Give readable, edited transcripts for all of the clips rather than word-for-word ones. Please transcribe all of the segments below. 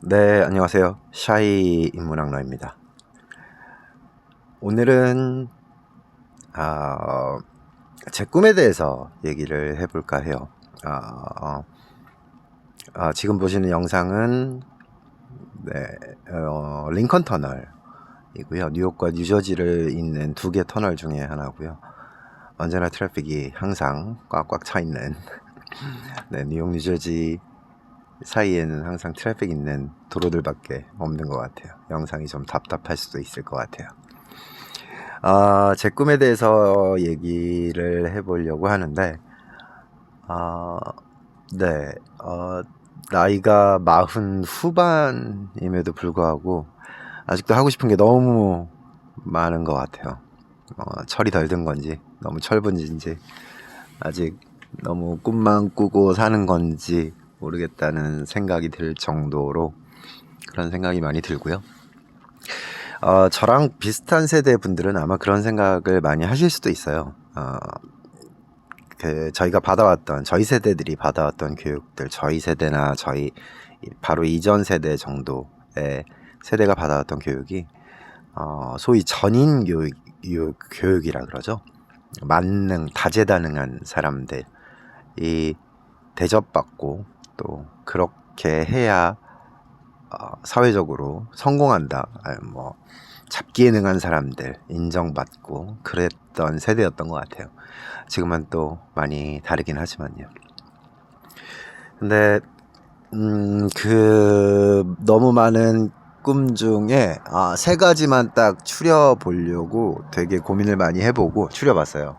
네, 안녕하세요. 샤이 인문학러입니다. 오늘은 아, 제 꿈에 대해서 얘기를 해볼까 해요. 지금 보시는 영상은 링컨 터널이고요. 뉴욕과 뉴저지를 잇는 두 개 터널 중에 하나고요. 언제나 트래픽이 항상 꽉꽉 차 있는 네, 뉴욕 뉴저지 사이에는 항상 트래픽 있는 도로들밖에 없는 것 같아요. 영상이 좀 답답할 수도 있을 것 같아요. 제 꿈에 대해서 얘기를 해보려고 하는데, 아, 네, 나이가 40 후반임에도 불구하고, 아직도 하고 싶은 게 너무 많은 것 같아요. 철이 덜 든 건지, 너무 철분지인지, 아직 너무 꿈만 꾸고 사는 건지 모르겠다는 생각이 들 정도로 그런 생각이 많이 들고요. 저랑 비슷한 세대 분들은 아마 그런 생각을 많이 하실 수도 있어요. 저희가 받아왔던, 저희 세대들이 받아왔던 교육들, 저희 세대나 저희 바로 이전 세대 정도의 세대가 받아왔던 교육이, 소위 전인 교육이라 그러죠. 다재다능한 사람들이 대접받고 또 그렇게 해야 사회적으로 성공한다. 뭐 잡기에 능한 사람들 인정받고 그랬던 세대였던 것 같아요. 지금은 또 많이 다르긴 하지만요. 근데 그 너무 많은 꿈 중에 세 가지만 딱 추려 보려고 되게 고민을 많이 해보고 추려봤어요.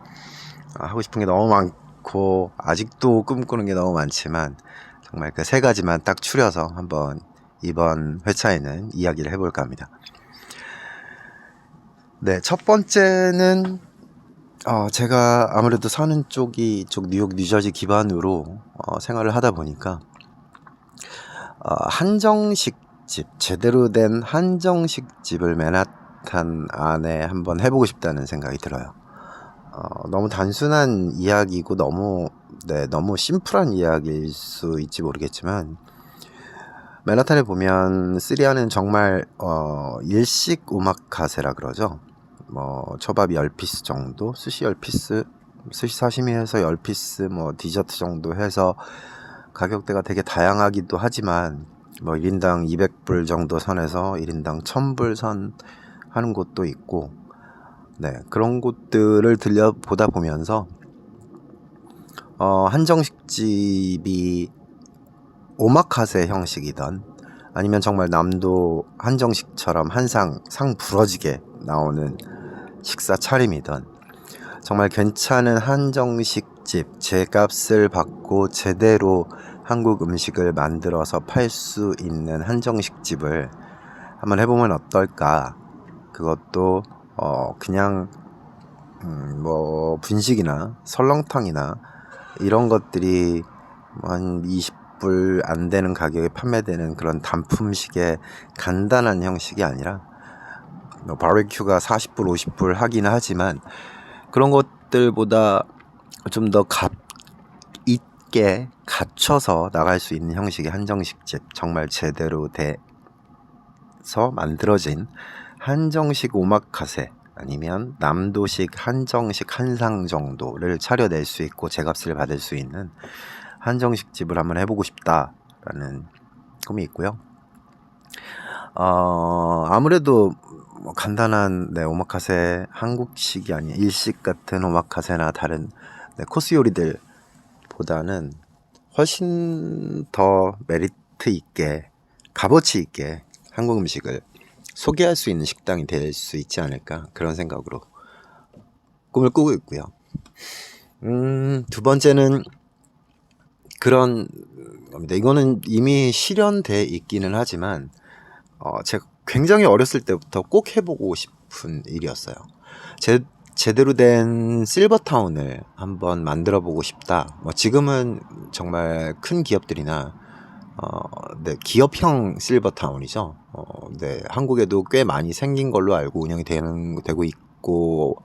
하고 싶은 게 너무 많고 아직도 꿈꾸는 게 너무 많지만 정말 그 세 가지만 딱 추려서 한번 이번 회차에는 이야기를 해볼까 합니다. 네, 첫 번째는 제가 아무래도 사는 쪽이 이쪽 뉴욕 뉴저지 기반으로 생활을 하다 보니까 한정식 집, 제대로 된 한정식 집을 맨하탄 안에 한번 해보고 싶다는 생각이 들어요. 너무 단순한 이야기고 너무 심플한 이야기일 수 있지 모르겠지만 맨하탄에 보면 쓰리아는 정말 일식 오마카세라 그러죠. 뭐 초밥 10피스 정도, 스시 10피스, 스시 사시미해서 10피스, 뭐 디저트 정도 해서 가격대가 되게 다양하기도 하지만 뭐 1인당 200불 정도 선에서 1인당 1000불 선 하는 곳도 있고, 네, 그런 곳들을 들려보다 보면서 한정식집이 오마카세 형식이던 아니면 정말 남도 한정식처럼 상 부러지게 나오는 식사 차림이던 정말 괜찮은 한정식집, 제값을 받고 제대로 한국 음식을 만들어서 팔 수 있는 한정식집을 한번 해보면 어떨까. 그것도 그냥 뭐 분식이나 설렁탕이나 이런 것들이 한 20불 안 되는 가격에 판매되는 그런 단품식의 간단한 형식이 아니라 바베큐가 40불 50불 하긴 하지만 그런 것들보다 좀 더 값 있게 갖춰서 나갈 수 있는 형식의 한정식집, 정말 제대로 돼서 만들어진 한정식 오마카세 아니면 남도식 한정식 한상 정도를 차려낼 수 있고 제값을 받을 수 있는 한정식 집을 한번 해보고 싶다라는 꿈이 있고요. 아무래도 뭐 간단한 오마카세, 한국식이 아닌 일식 같은 오마카세나 다른 코스 요리들보다는 훨씬 더 메리트 있게, 값어치 있게 한국 음식을 소개할 수 있는 식당이 될 수 있지 않을까, 그런 생각으로 꿈을 꾸고 있고요. 두 번째는 그런 겁니다. 이거는 이미 실현돼 있기는 하지만 제가 굉장히 어렸을 때부터 꼭 해보고 싶은 일이었어요. 제대로 된 실버타운을 한번 만들어 보고 싶다. 지금은 정말 큰 기업들이나 기업형 실버타운이죠. 한국에도 꽤 많이 생긴 걸로 알고 운영이 되고 있고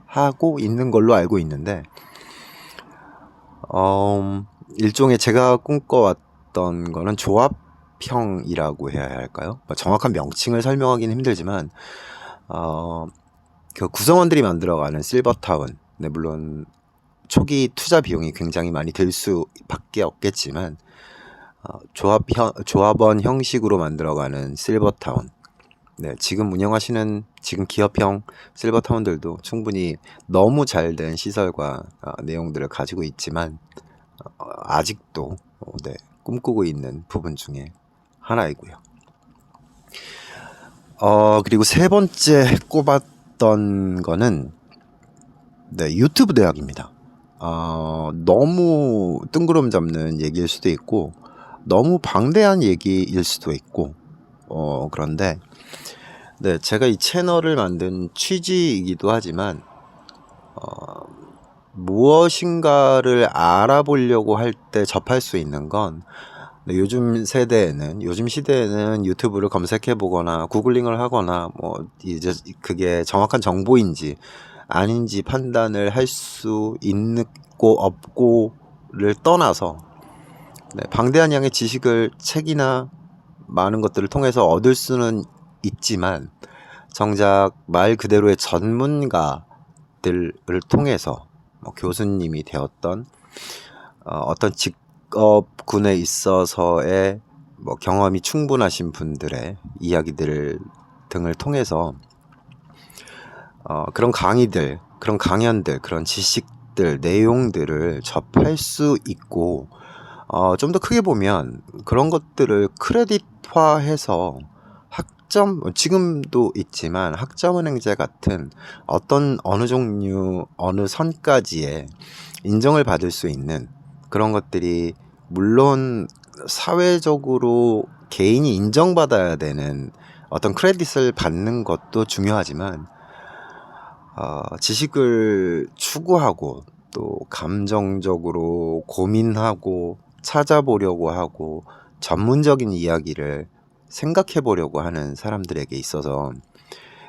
하고 있는 걸로 알고 있는데, 일종의 제가 꿈꿔왔던 거는 조합 조합형이라고 해야 할까요? 정확한 명칭을 설명하기는 힘들지만 그 구성원들이 만들어가는 실버타운, 네, 물론 초기 투자 비용이 굉장히 많이 들 수밖에 없겠지만 조합원 형식으로 만들어가는 실버타운, 네, 지금 운영하시는 지금 기업형 실버타운들도 충분히 너무 잘된 시설과 내용들을 가지고 있지만 아직도 네, 꿈꾸고 있는 부분 중에 하나이고요. 그리고 세 번째 꼽았던 거는 네, 유튜브 대학입니다. 너무 뜬구름 잡는 얘기일 수도 있고 너무 방대한 얘기일 수도 있고 그런데 네, 제가 이 채널을 만든 취지이기도 하지만 무엇인가를 알아보려고 할 때 접할 수 있는 건 네, 요즘 시대에는 유튜브를 검색해 보거나 구글링을 하거나 뭐 이제 그게 정확한 정보인지 아닌지 판단을 할 수 있고 없고를 떠나서 네, 방대한 양의 지식을 책이나 많은 것들을 통해서 얻을 수는 있지만 정작 말 그대로의 전문가들을 통해서 교수님이 되었던 어떤 직업군에 있어서의 경험이 충분하신 분들의 이야기들 등을 통해서 그런 강의들, 그런 강연들, 그런 지식들, 내용들을 접할 수 있고 좀 더 크게 보면 그런 것들을 크레딧화해서 학점, 지금도 있지만 학점은행제 같은 어느 종류, 어느 선까지의 인정을 받을 수 있는 그런 것들이 물론 사회적으로 개인이 인정받아야 되는 어떤 크레딧을 받는 것도 중요하지만 지식을 추구하고 또 감정적으로 고민하고 찾아보려고 하고 전문적인 이야기를 생각해 보려고 하는 사람들에게 있어서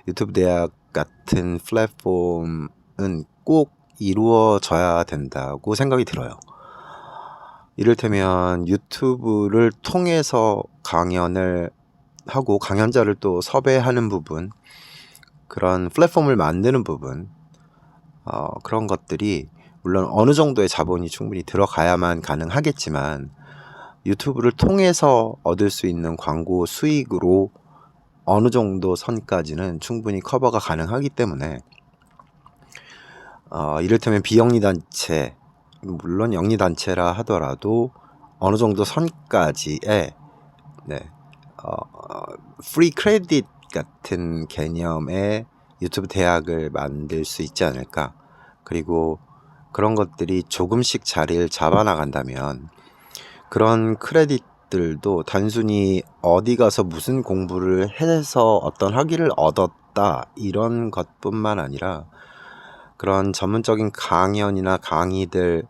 유튜브 대학 같은 플랫폼은 꼭 이루어져야 된다고 생각이 들어요. 이를테면 유튜브를 통해서 강연을 하고 강연자를 또 섭외하는 부분, 그런 플랫폼을 만드는 부분, 그런 것들이 물론 어느 정도의 자본이 충분히 들어가야만 가능하겠지만 유튜브를 통해서 얻을 수 있는 광고 수익으로 어느 정도 선까지는 충분히 커버가 가능하기 때문에 이를테면 비영리 단체, 물론 영리 단체라 하더라도 어느 정도 선까지의 네, 프리 크레딧 같은 개념의 유튜브 대학을 만들 수 있지 않을까. 그리고 그런 것들이 조금씩 자리를 잡아나간다면 그런 크레딧들도 단순히 어디 가서 무슨 공부를 해서 어떤 학위를 얻었다 이런 것뿐만 아니라 그런 전문적인 강연이나 강의들,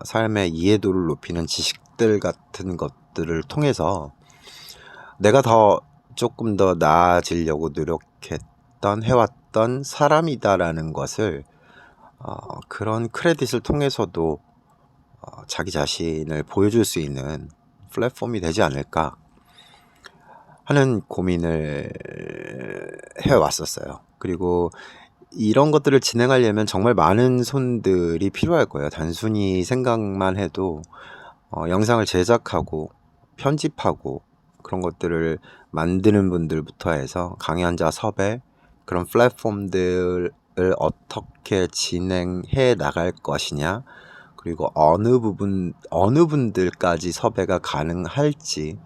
삶의 이해도를 높이는 지식들 같은 것들을 통해서 내가 조금 더 나아지려고 해왔던 사람이다라는 것을 그런 크레딧을 통해서도 자기 자신을 보여줄 수 있는 플랫폼이 되지 않을까 하는 고민을 해왔었어요. 그리고 이런 것들을 진행하려면 정말 많은 손들이 필요할 거예요. 단순히 생각만 해도 영상을 제작하고 편집하고 그런 것들을 만드는 분들부터 해서 강연자 섭외, 그런 플랫폼들을 어떻게 진행해 나갈 것이냐, 그리고 어느 분들까지 섭외가 가능할지,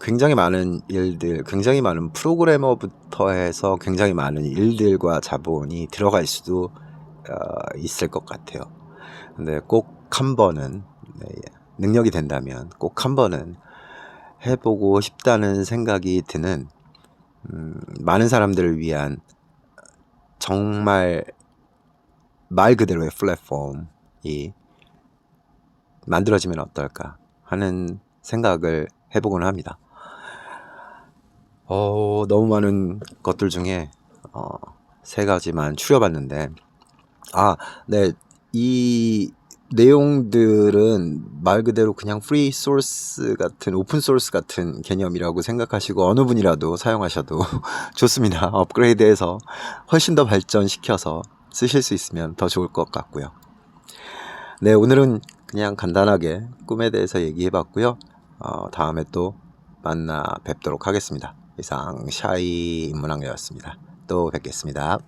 굉장히 많은 일들, 굉장히 많은 프로그래머부터 해서 굉장히 많은 일들과 자본이 들어갈 수도 있을 것 같아요. 근데 꼭 한 번은 능력이 된다면 꼭 한 번은 해보고 싶다는 생각이 드는 많은 사람들을 위한 정말 말 그대로의 플랫폼이 만들어지면 어떨까 하는 생각을 해보곤 합니다. 너무 많은 것들 중에 세 가지만 추려봤는데 네, 이 내용들은 말 그대로 그냥 프리 소스 같은 오픈 소스 같은 개념이라고 생각하시고 어느 분이라도 사용하셔도 좋습니다. 업그레이드해서 훨씬 더 발전시켜서 쓰실 수 있으면 더 좋을 것 같고요. 네, 오늘은 그냥 간단하게 꿈에 대해서 얘기해 봤고요. 다음에 또 만나 뵙도록 하겠습니다. 이상 샤이 인문학녀였습니다. 또 뵙겠습니다.